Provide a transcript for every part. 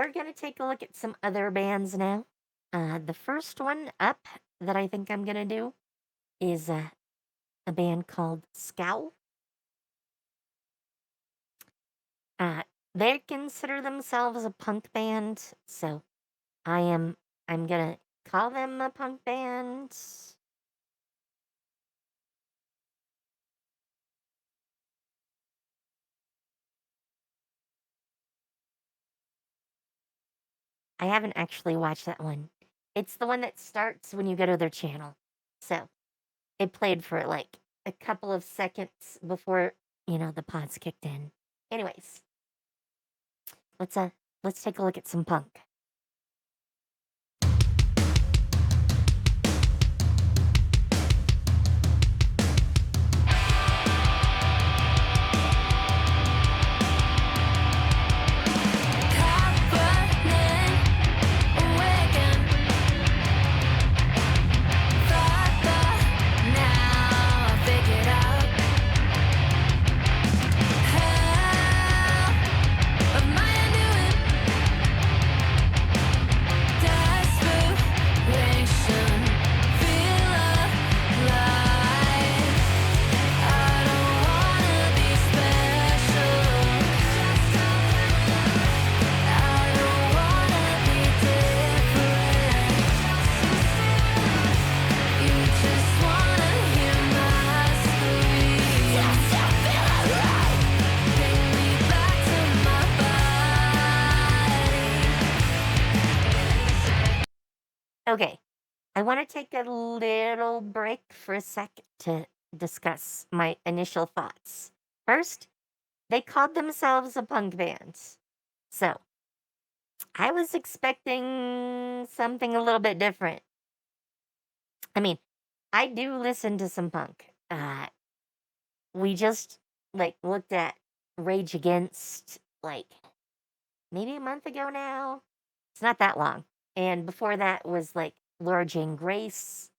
we're gonna take a look at some other bands now. The first one up that I think I'm gonna do is a band called Scowl. Uh, they consider themselves a punk band, so I'm gonna call them a punk band. I haven't actually watched that one. It's the one that starts when you go to their channel. So it played for like a couple of seconds before, the pods kicked in. Anyways, let's take a look at some punk. Okay, I want to take a little break for a sec to discuss my initial thoughts. First, they called themselves a punk band. So, I was expecting something a little bit different. I mean, I do listen to some punk. We just looked at Rage Against maybe a month ago now. It's not that long. And before that was Laura Jane Grace.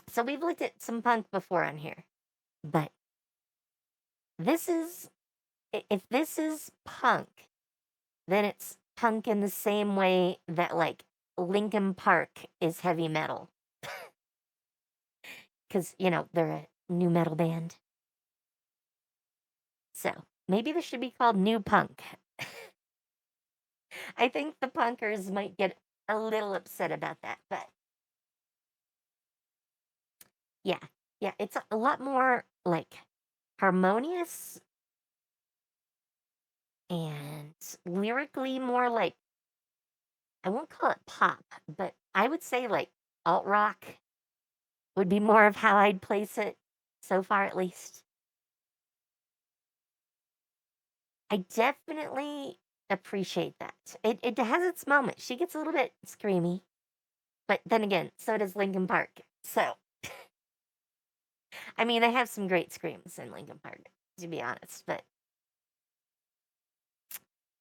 So we've looked at some punk before on here. But if this is punk, then it's punk in the same way that Linkin Park is heavy metal. Because, they're a new metal band. So maybe this should be called new punk. I think the punkers might get a little upset about that, but yeah, it's a lot more harmonious and lyrically more I won't call it pop, but I would say alt rock would be more of how I'd place it so far, at least. I definitely appreciate that. It has its moment. She gets a little bit screamy, but then again, so does Linkin Park. So, I mean, they have some great screams in Linkin Park, to be honest, but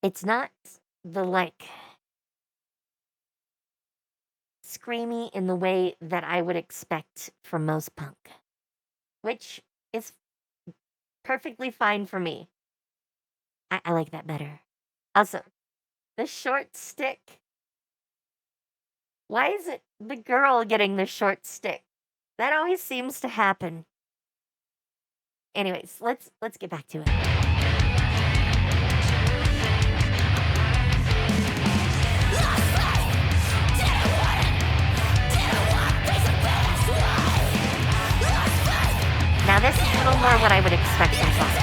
it's not the screamy in the way that I would expect from most punk, which is perfectly fine for me. I like that better. Also, the short stick. Why is it the girl getting the short stick? That always seems to happen. Anyways, let's get back to it. Now this is a little more what I would expect from punk.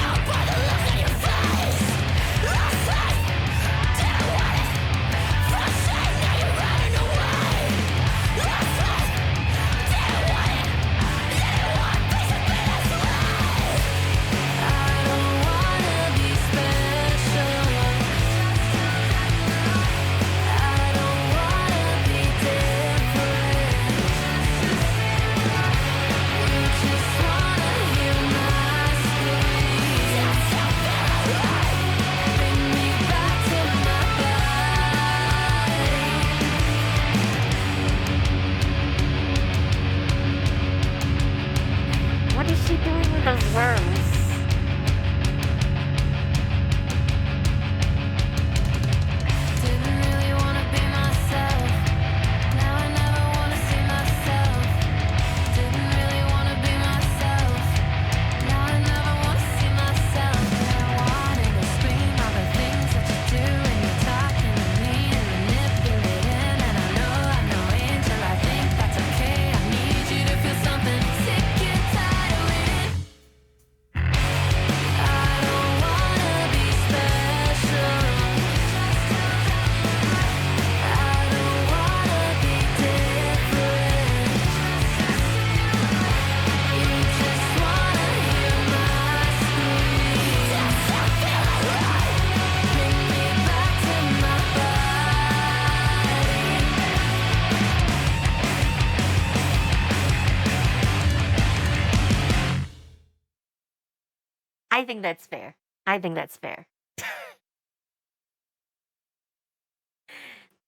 Those worms. I think that's fair. I think that's fair.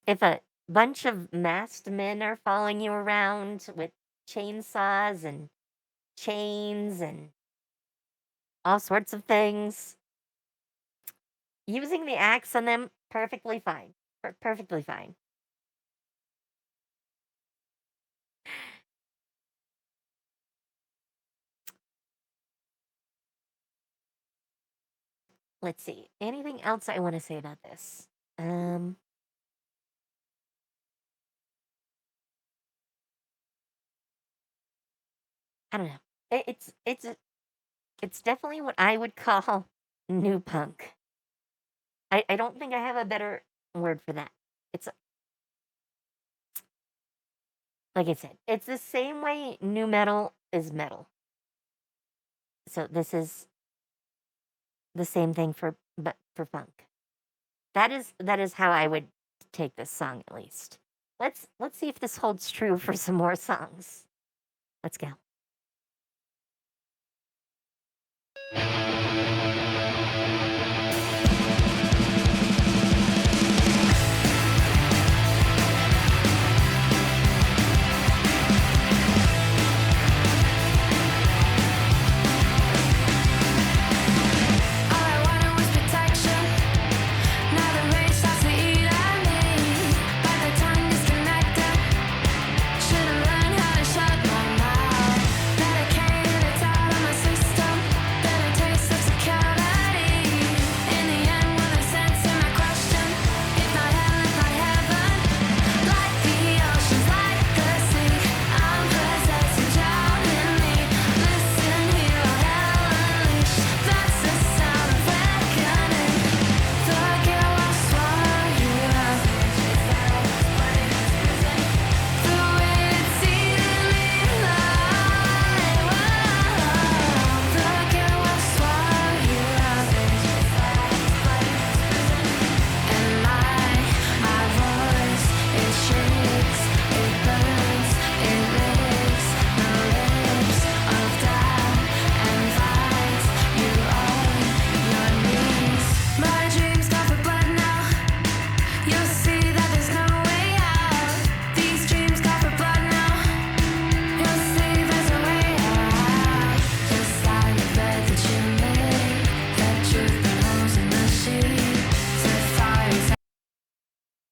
If a bunch of masked men are following you around with chainsaws and chains and all sorts of things, using the axe on them, perfectly fine. Perfectly fine. Let's see. Anything else I want to say about this? I don't know. It's definitely what I would call new punk. I don't think I have a better word for that. It's like I said, it's the same way new metal is metal. So this is the same thing but for funk. That is how I would take this song at least. Let's see if this holds true for some more songs. Let's go.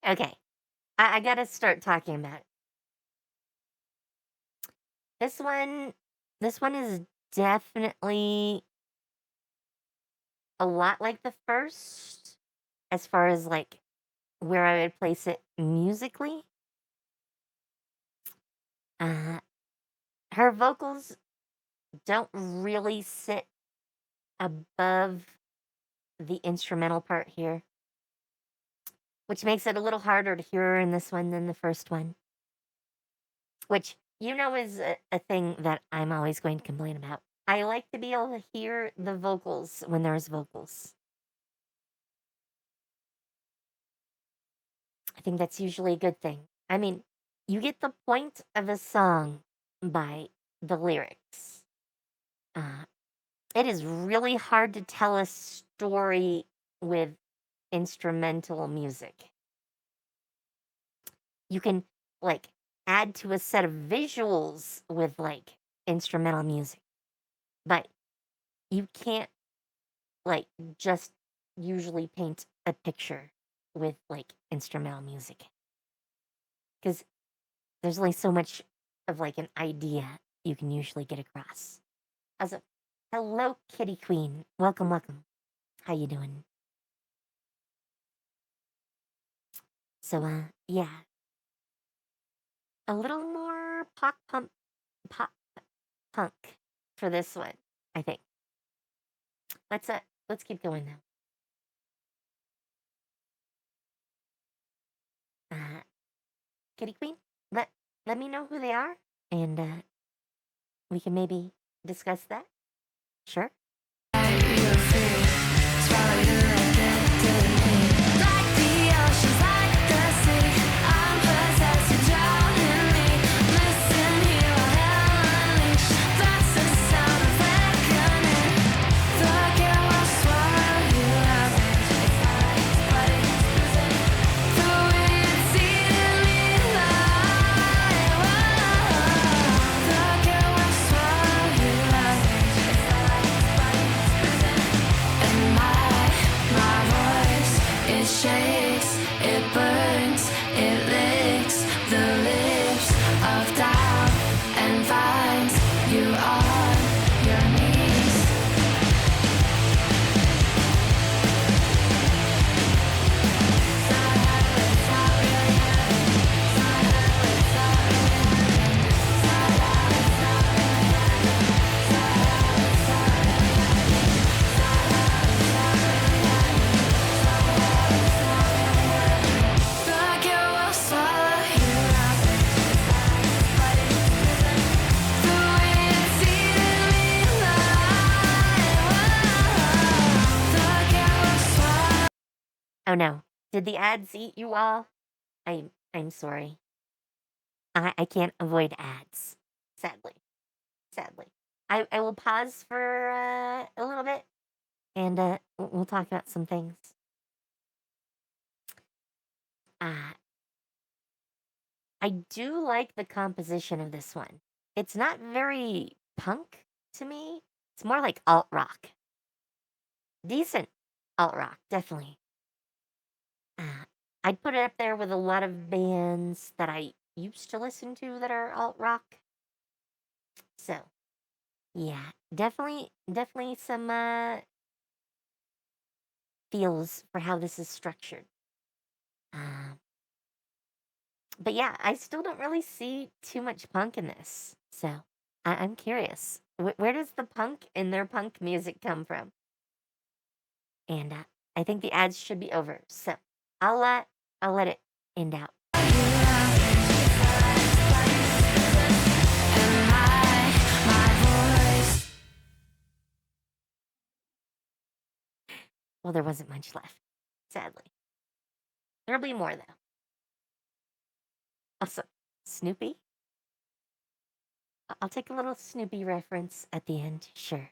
Okay, I gotta start talking about it. This one is definitely a lot like the first, as far as like where I would place it musically. Her vocals don't really sit above the instrumental part here, which makes it a little harder to hear her in this one than the first one. Which, is a thing that I'm always going to complain about. I like to be able to hear the vocals when there's vocals. I think that's usually a good thing. I mean, you get the point of a song by the lyrics. It is really hard to tell a story with instrumental music. You can, like, add to a set of visuals with, like, instrumental music. But you can't, like, just usually paint a picture with, like, instrumental music. Because there's only so much of, like, an idea you can usually get across. Also, hello, Kitty Queen. Welcome, welcome. How you doing? So, yeah. A little more pop punk for this one, I think. Let's keep going now. Kitty Queen, let me know who they are, and we can maybe discuss that. Sure. Oh no. Did the ads eat you all? I'm sorry. I can't avoid ads. Sadly. Sadly. I will pause for a little bit and we'll talk about some things. Uh, I do like the composition of this one. It's not very punk to me. It's more like alt rock. Decent alt rock, definitely. Uh, I'd put it up there with a lot of bands that I used to listen to that are alt rock. So, yeah, definitely some feels for how this is structured. Uh, but yeah, I still don't really see too much punk in this. So, I'm curious. Where does the punk in their punk music come from? And I think the ads should be over. So, I'll let it end out. Well, there wasn't much left, sadly. There'll be more, though. Also, Snoopy? I'll take a little Snoopy reference at the end, sure.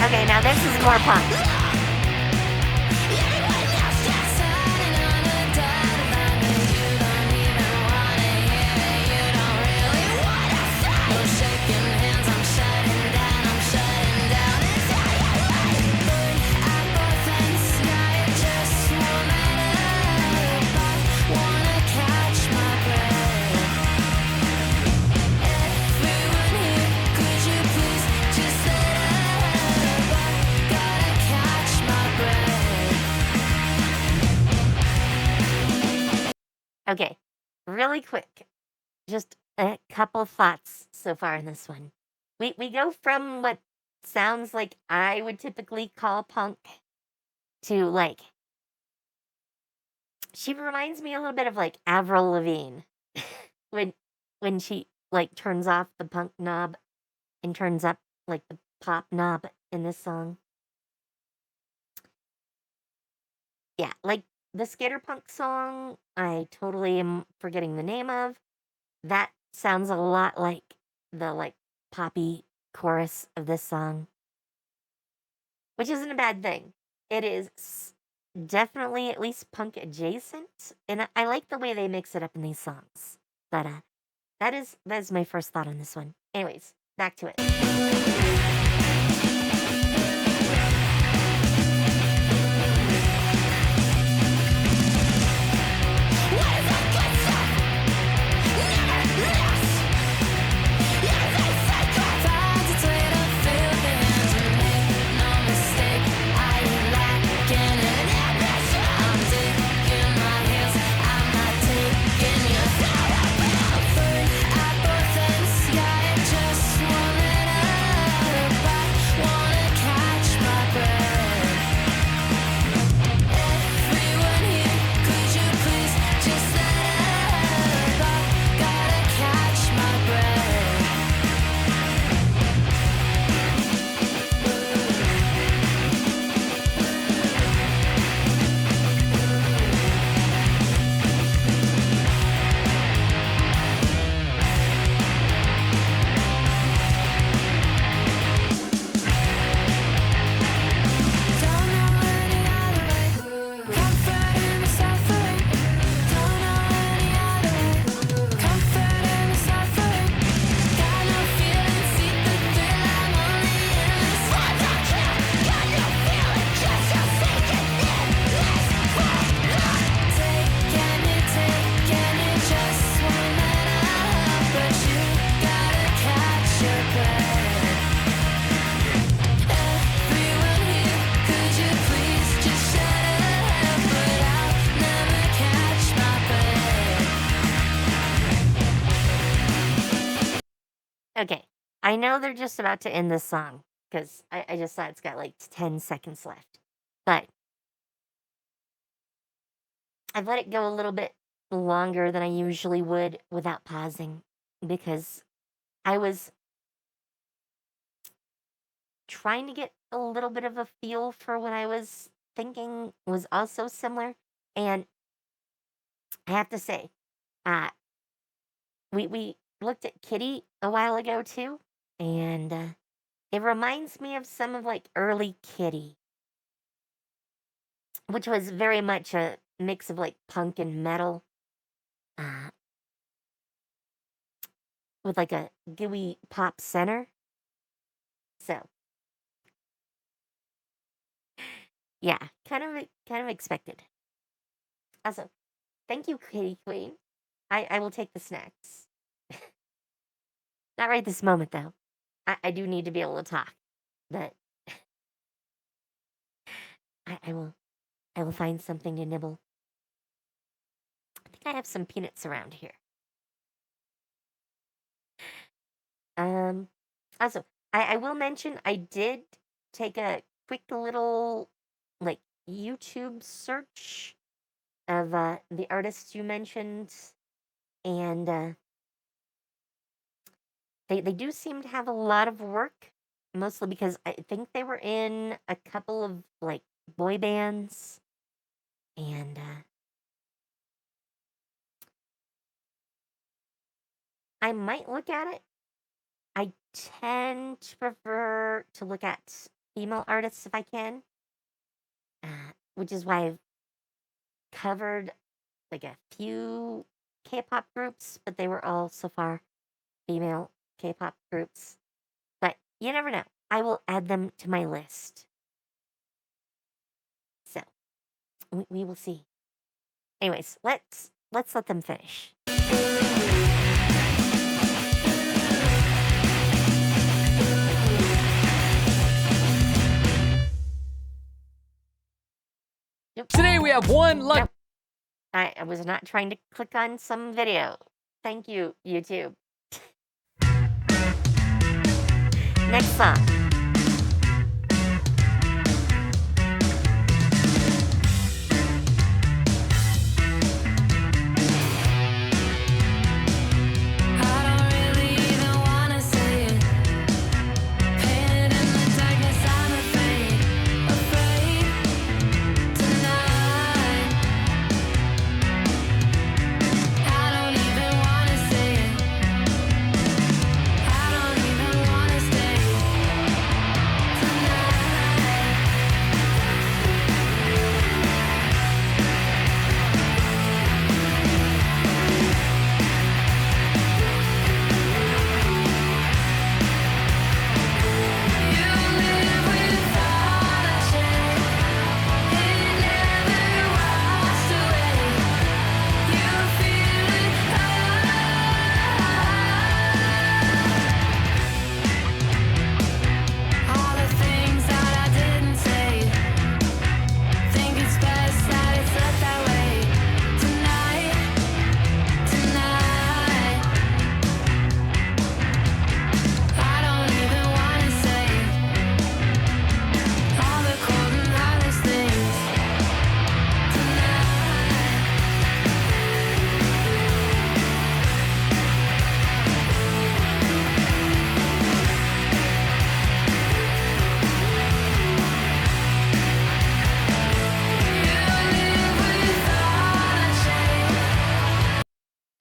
Okay, now this is more punk. Okay, really quick. Just a couple thoughts so far in this one. We go from what sounds like I would typically call punk to like she reminds me a little bit of like Avril Lavigne when when she like turns off the punk knob and turns up like the pop knob in this song. Yeah, like the skater punk song, I totally am forgetting the name of. That sounds a lot like the like poppy chorus of this song, which isn't a bad thing. It is definitely at least punk adjacent, and I like the way they mix it up in these songs. But that is my first thought on this one. Anyways, back to it. Okay, I know they're just about to end this song because I just saw it's got like 10 seconds left. But I've let it go a little bit longer than I usually would without pausing because I was trying to get a little bit of a feel for what I was thinking was also similar. And I have to say, uh, we looked at Kitty a while ago too, and it reminds me of some of like early Kitty, which was very much a mix of like punk and metal, uh, with like a gooey pop center. So yeah, kind of expected. Also, thank you, Kitty Queen. I will take the snacks. Not right this moment though. I do need to be able to talk, but I will find something to nibble. I think I have some peanuts around here. Um, Also, I will mention I did take a quick little like YouTube search of the artists you mentioned, and they do seem to have a lot of work, mostly because I think they were in a couple of like boy bands, and I might look at it. I tend to prefer to look at female artists if I can, which is why I've covered like a few K-pop groups, but they were all so far female K-pop groups. But you never know. I will add them to my list. So we will see. Anyways, let's let them finish. Yep. Today we have one lucky. Nope. I was not trying to click on some video. Thank you, YouTube. Next song.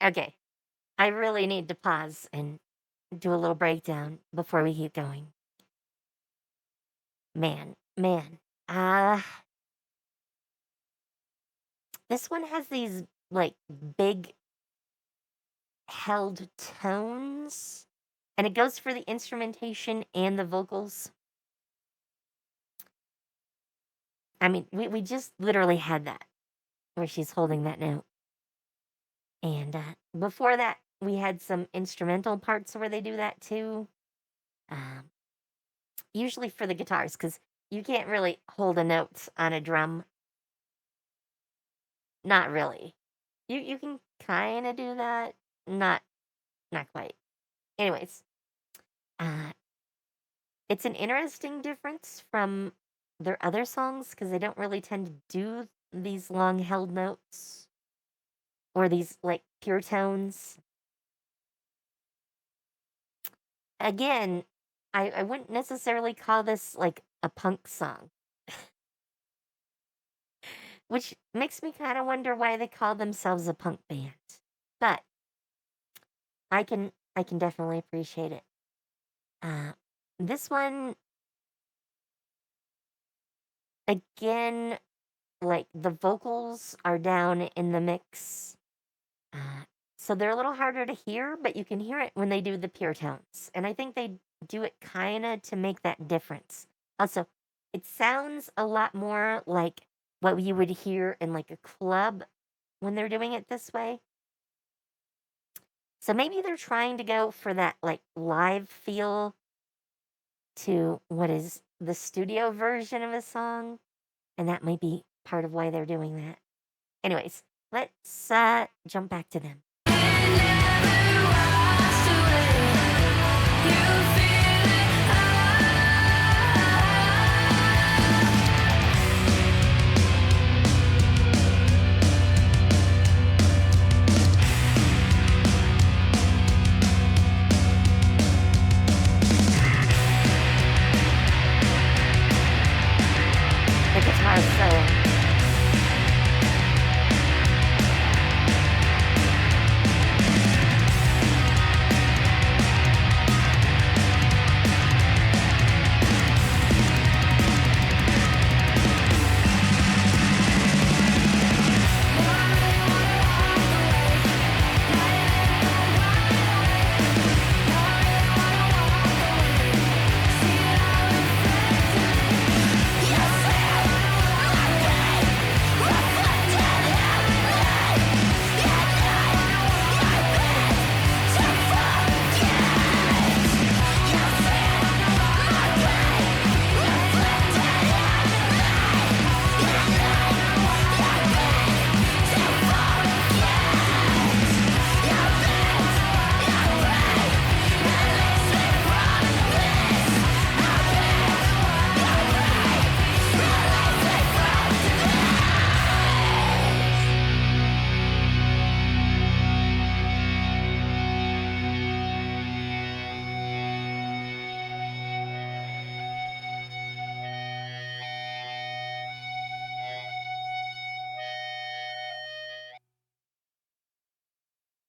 Okay, I really need to pause and do a little breakdown before we keep going. Man, this one has these like big held tones, and it goes for the instrumentation and the vocals. I mean, we just literally had that where she's holding that note. And before that, we had some instrumental parts where they do that too. Um, Usually for the guitars, because you can't really hold a note on a drum. Not really. You can kind of do that. Not quite. Anyways, uh, it's an interesting difference from their other songs because they don't really tend to do these long held notes or these like pure tones. Again, I wouldn't necessarily call this like a punk song, which makes me kind of wonder why they call themselves a punk band. But I can definitely appreciate it. Uh, this one again, like the vocals are down in the mix. Uh, so they're a little harder to hear, but you can hear it when they do the pure tones. And I think they do it kind of to make that difference. Also, it sounds a lot more like what you would hear in like a club when they're doing it this way. So maybe they're trying to go for that like live feel to what is the studio version of a song. And that might be part of why they're doing that. Anyways, let's jump back to them. The guitar solo.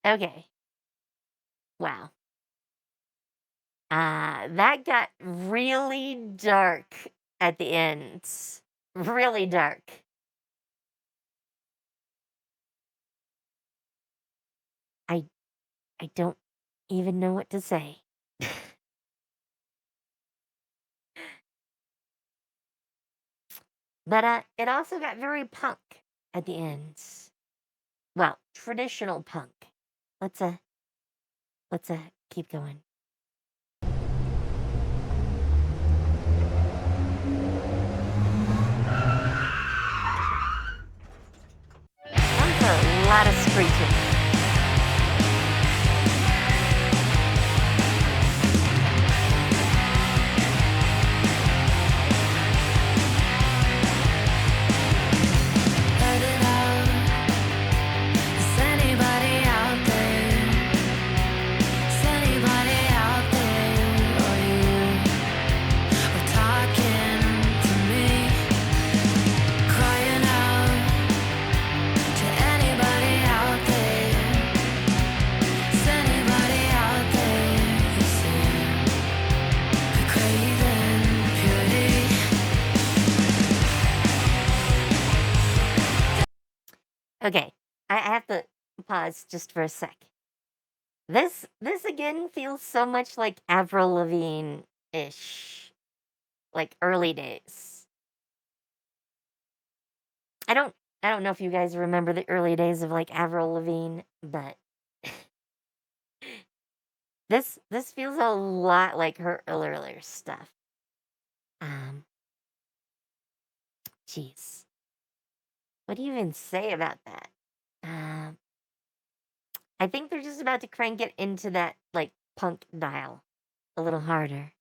Okay. Wow. That got really dark at the end. Really dark. I I don't even know what to say. But it also got very punk at the end. Well, traditional punk. Let's uh let's keep going. That's a lot of screeching. Let it out. Is anybody out there? Is anybody out there? Or you are talking to me, crying out to anybody out there. Is anybody out there? You seem craving purity. Okay, I have to pause just for a sec. This again feels so much like Avril Lavigne-ish, like early days. I don't I don't know if you guys remember the early days of like Avril Lavigne, but this feels a lot like her earlier stuff. Um, jeez, what do you even say about that? Um, I think they're just about to crank it into that like punk dial a little harder.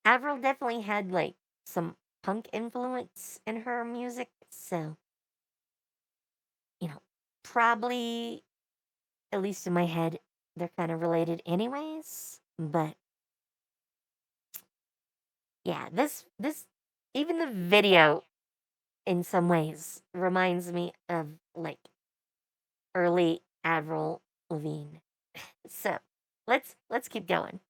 Avril definitely had like some punk influence in her music, so you know, probably at least in my head, they're kind of related anyways. But yeah, this even the video in some ways reminds me of like early Avril Lavigne. So let's keep going.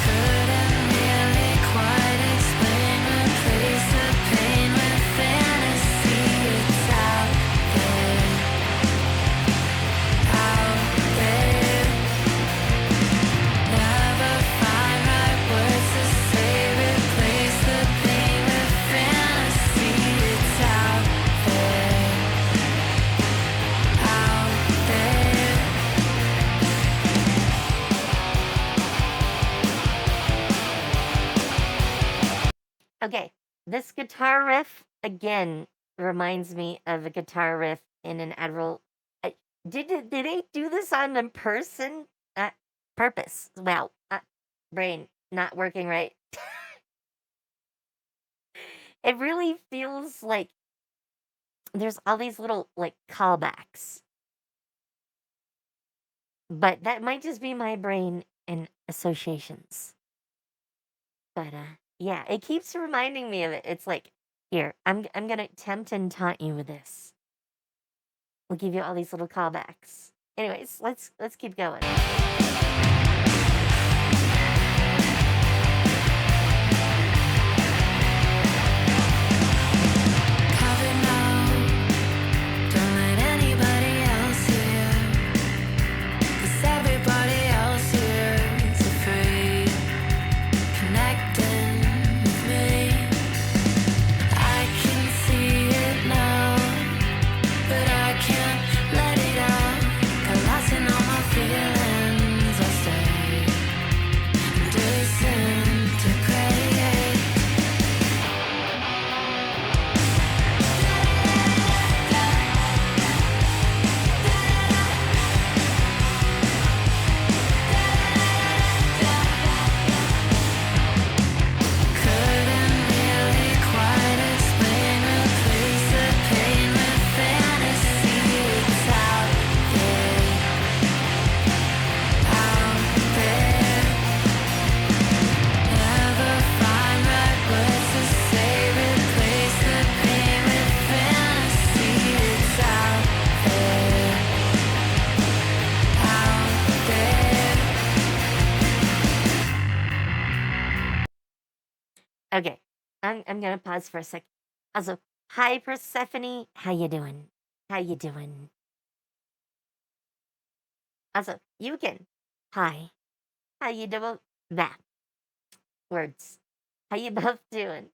Couldn't really quite explain replace the pain with fantasy. It's out there, out there. Never find right words to say. Replace the pain with fantasy. It's out there, out there. Okay, this guitar riff again reminds me of a guitar riff in an Admiral. Did they do this on a person? Purpose. Wow, brain not working right. It really feels like there's all these little like callbacks, but that might just be my brain and associations. But yeah, it keeps reminding me of it. It's like, here, I'm gonna tempt and taunt you with this. We'll give you all these little callbacks. Anyways, let's keep going. Cover now, don't let anybody else hear. 'Cause everybody else here is afraid. Connecting with me, I can see it now, but I can't let it out. Got lost in all my feelings. I'll stay and disintegrate. Couldn't really quite explain replace the pain with fantasy. It's out there, out there. Never find right words to say. Replace the pain with fantasy. It's out there, out there. Okay, I'm gonna pause for a sec. Also, hi Persephone, how you doing? How you doing? Also, you can. Hi, how you doing? That words. How you both doing?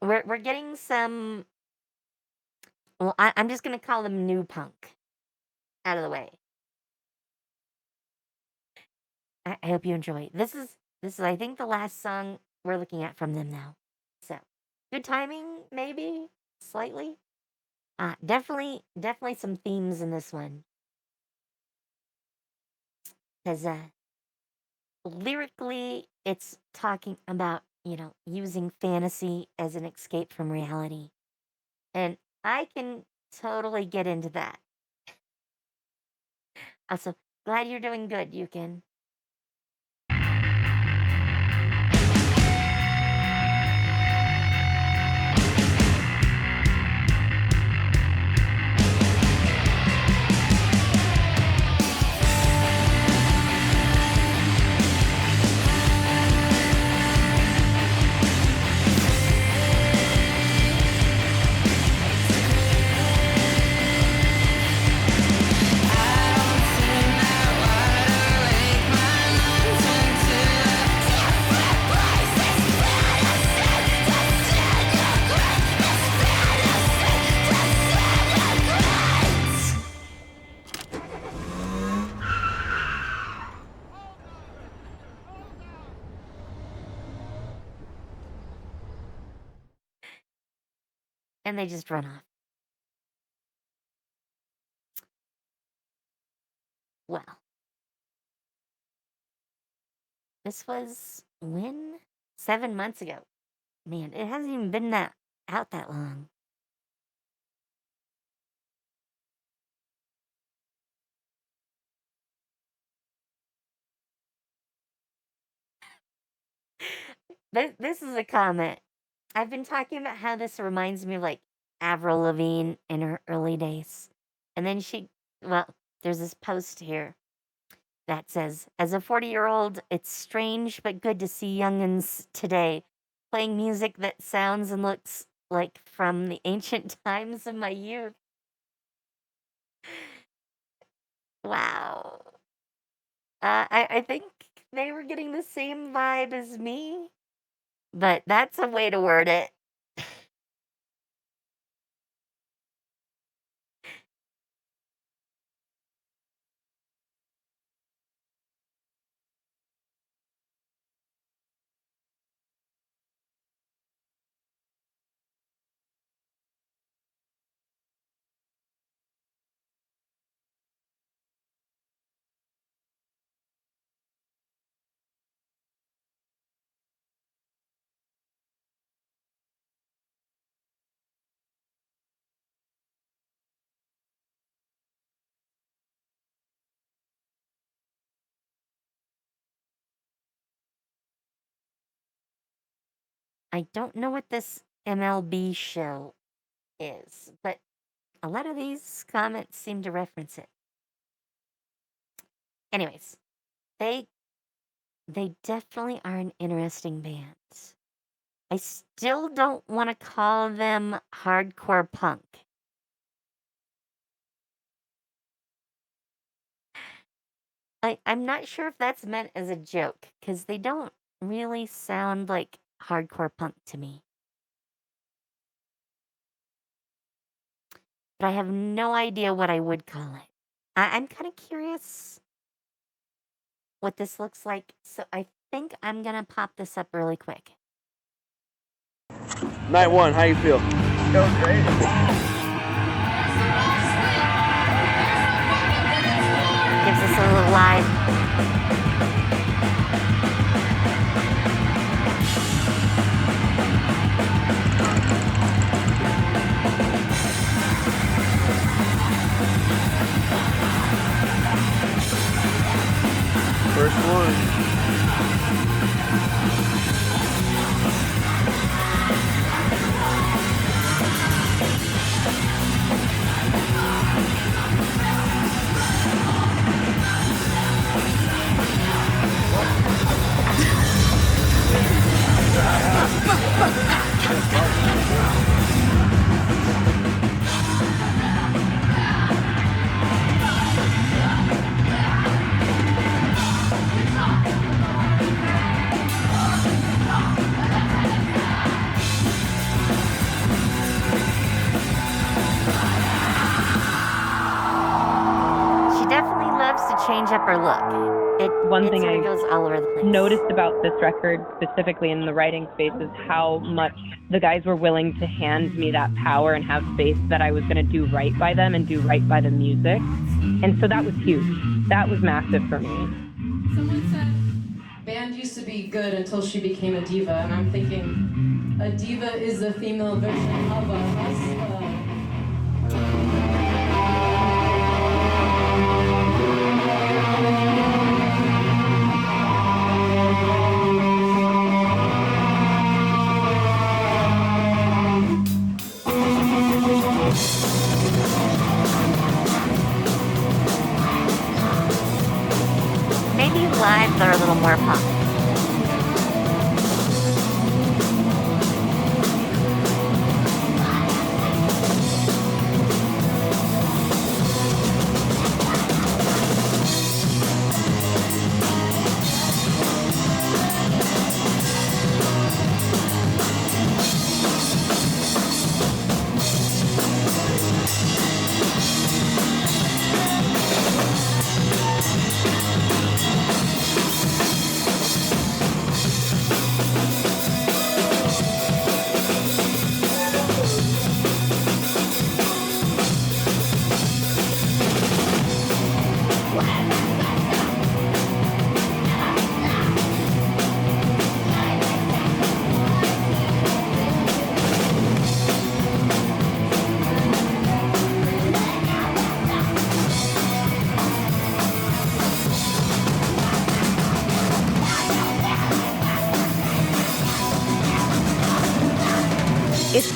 We're getting some. Well, I'm just gonna call them new punk out of the way. I hope you enjoy. This is I think the last song we're looking at from them now. So good timing, maybe slightly. Definitely some themes in this one because lyrically it's talking about using fantasy as an escape from reality, and I can totally get into that. Also, glad you're doing good, you can. And they just run off. Well, This was when? 7 months ago. Man, it hasn't even been out that long. This is a comment. I've been talking about how this reminds me of like Avril Lavigne in her early days. And then well, there's this post here that says, as a 40-year-old, it's strange but good to see youngins today playing music that sounds and looks like from the ancient times of my youth. Wow. I think they were getting the same vibe as me, but that's a way to word it. I don't know what this MLB show is, but a lot of these comments seem to reference it. Anyways, they definitely are an interesting band. I still don't want to call them hardcore punk. I'm not sure if that's meant as a joke, because they don't really sound like hardcore punk to me. But I have no idea what I would call it. I'm kind of curious what this looks like, so I think I'm gonna pop this up really quick. Night one, how you feel? Feels great. Gives us a little live. First one. She definitely loves to change up her look. One it thing sort I of goes all over the place. noticed about this record, specifically in the writing space, is how much the guys were willing to hand me that power and have faith that I was going to do right by them and do right by the music. And so that was huge. That was massive for me. Someone said, band used to be good until she became a diva, and I'm thinking, a diva is a female version of us. Maybe live they're a little more punk.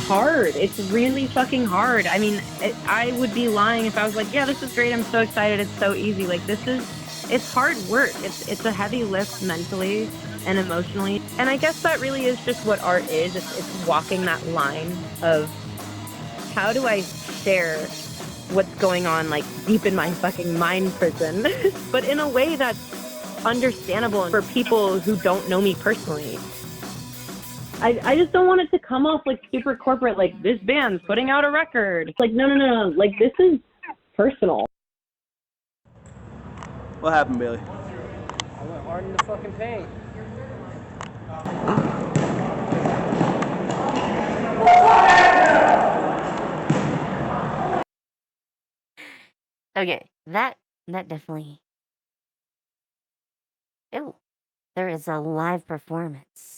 hard. It's really fucking hard. I mean, I would be lying if I was like, yeah, this is great. I'm so excited. It's so easy. Like, it's hard work. It's a heavy lift mentally and emotionally. And I guess that really is just what art is. It's walking that line of how do I share what's going on, like, deep in my fucking mind prison, but in a way that's understandable for people who don't know me personally. I just don't want it to come off like super corporate, like this band's putting out a record. It's like, no. Like, this is personal. What happened, Bailey? I went hard in the fucking paint. Okay, that definitely. Oh, there is a live performance.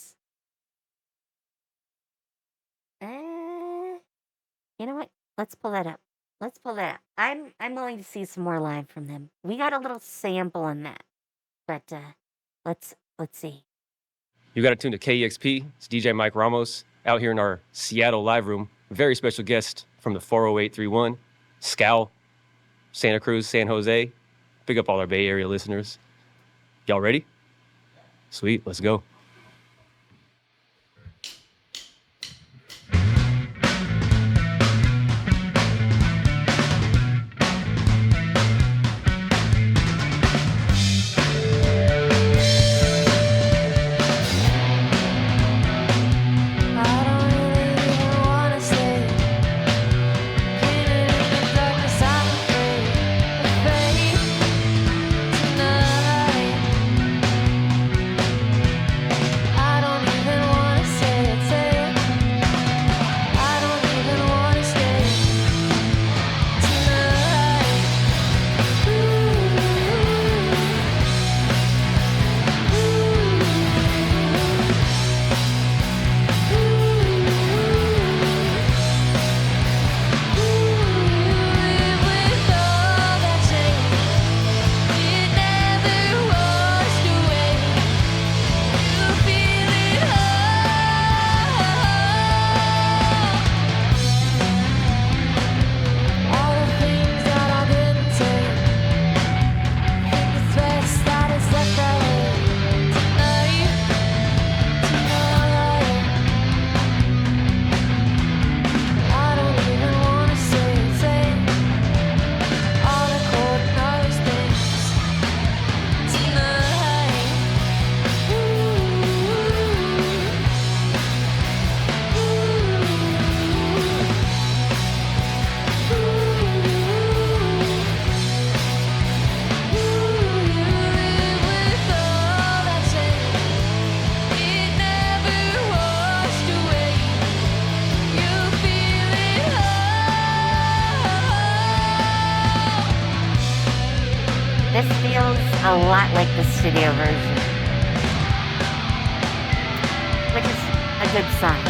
You know what? Let's pull that up. I'm willing to see some more live from them. We got a little sample on that, but let's see. You got to tune to KEXP. It's DJ Mike Ramos out here in our Seattle live room. Very special guest from the 40831, Scowl, Santa Cruz, San Jose. Big up all our Bay Area listeners. Y'all ready? Sweet, let's go. This feels a lot like the studio version, which is a good sign.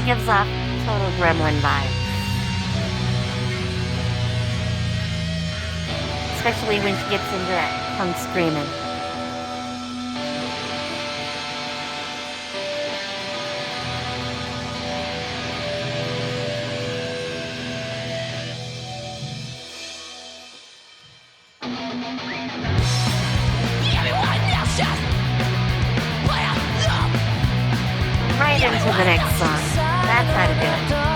Gives off total gremlin vibes. Especially when she gets into that punk screaming. the next song. That's how to do it.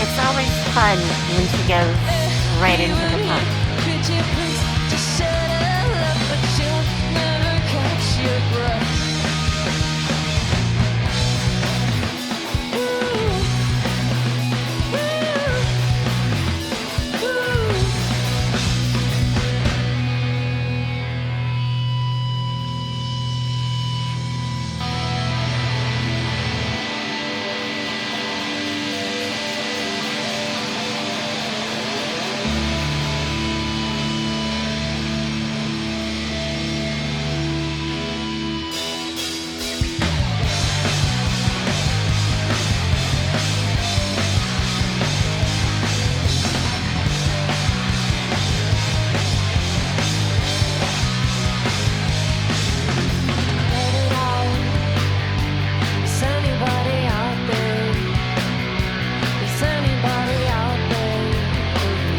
It's always fun when she goes right into the punk.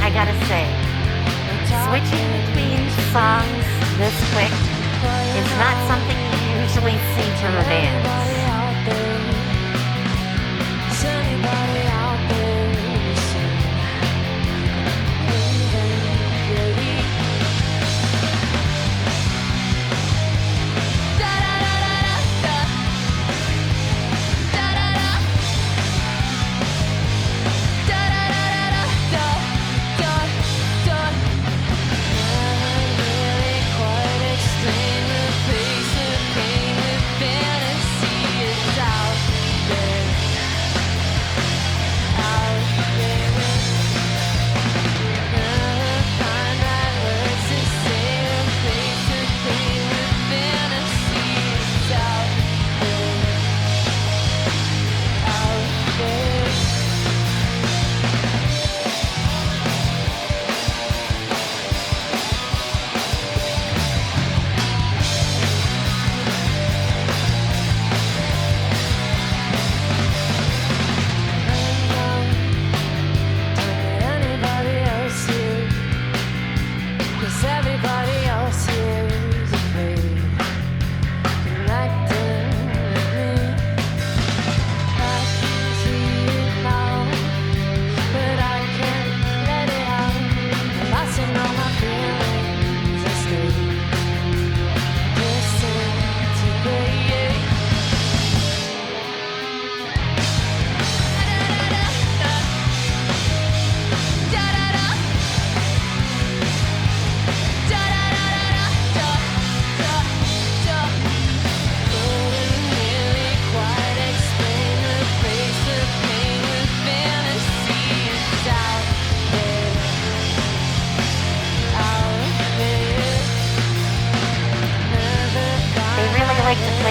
I gotta say, switching between songs this quick is not something you usually see from a band.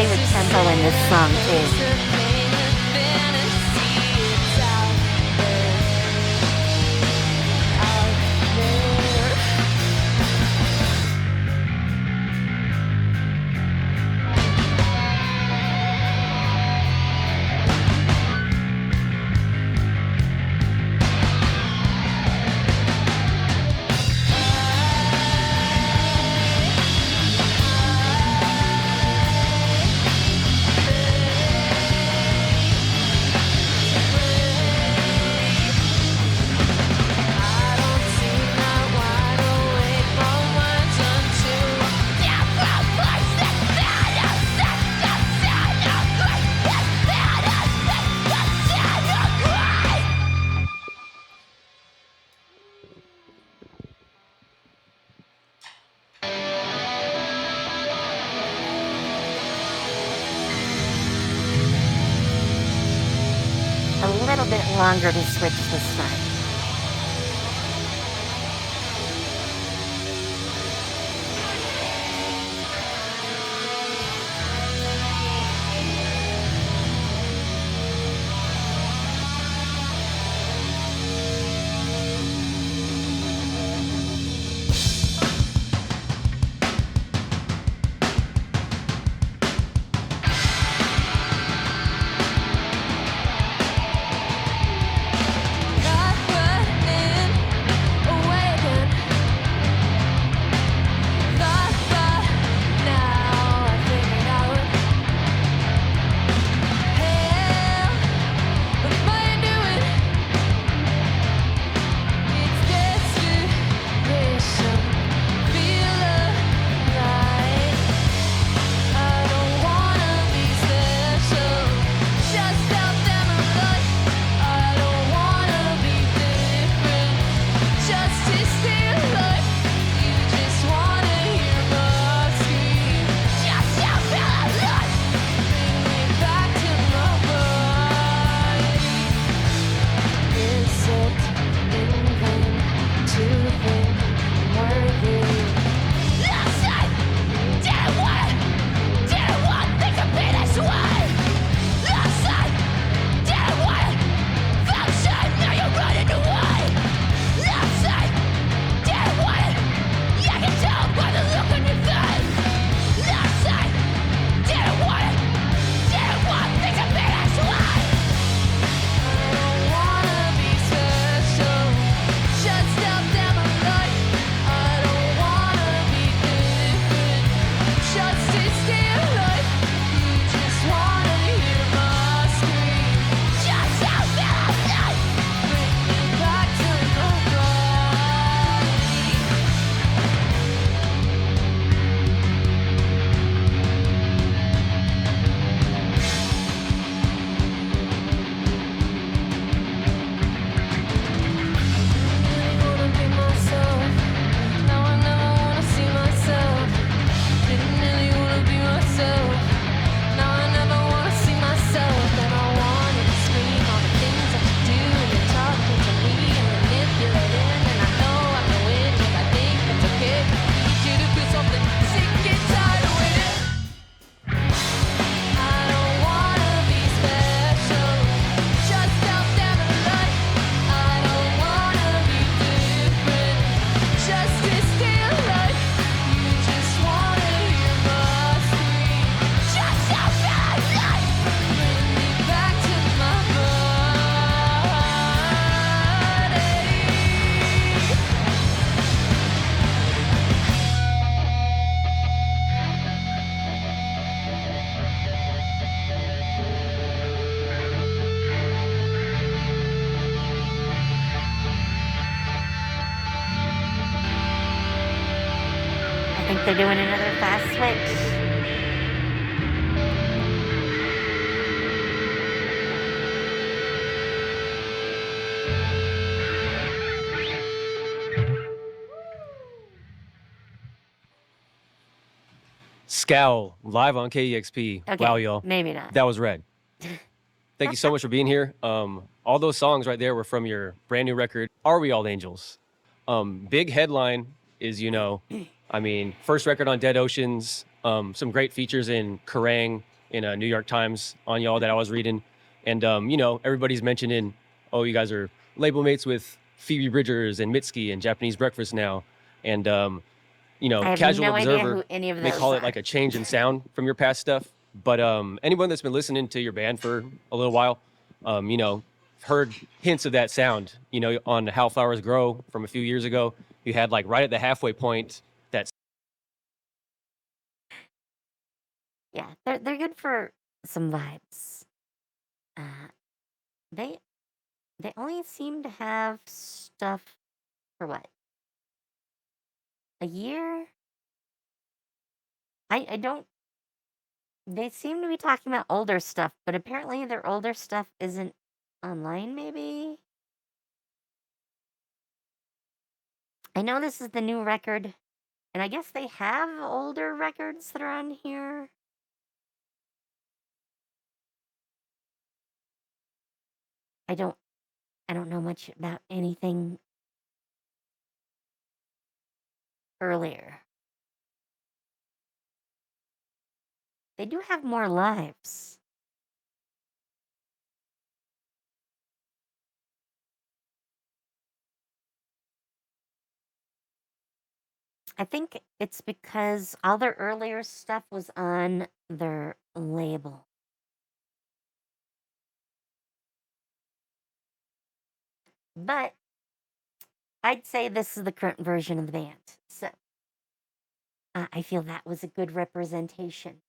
play with tempo in this song too. A little bit longer to switch this time. think they're doing another fast switch. Scowl, live on KEXP. Okay, Wow, y'all. maybe not. That was red. Thank you so much for being here. All those songs right there were from your brand new record, Are We All Angels? Big headline is, you know, I mean, first record on Dead Oceans, some great features in Kerrang, in a New York Times on y'all that I was reading, and everybody's mentioning, oh, you guys are label mates with Phoebe Bridgers and Mitski and Japanese Breakfast now, and I have casual no idea observer who any of may those call it are. like a change in sound from your past stuff, but anyone that's been listening to your band for a little while, heard hints of that sound. On How Flowers Grow from a few years ago, you had like right at the halfway point that. Yeah, they're good for some vibes. They they only seem to have stuff for what? A year? I don't. They seem to be talking about older stuff, but apparently their older stuff isn't online. Maybe. I know this is the new record, and I guess they have older records that are on here. I don't know much about anything earlier. They do have more lives. I think it's because all their earlier stuff was on their label. But I'd say this is the current version of the band. So I feel that was a good representation.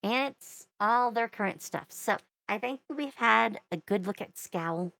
And it's all their current stuff. So I think we've had a good look at Scowl.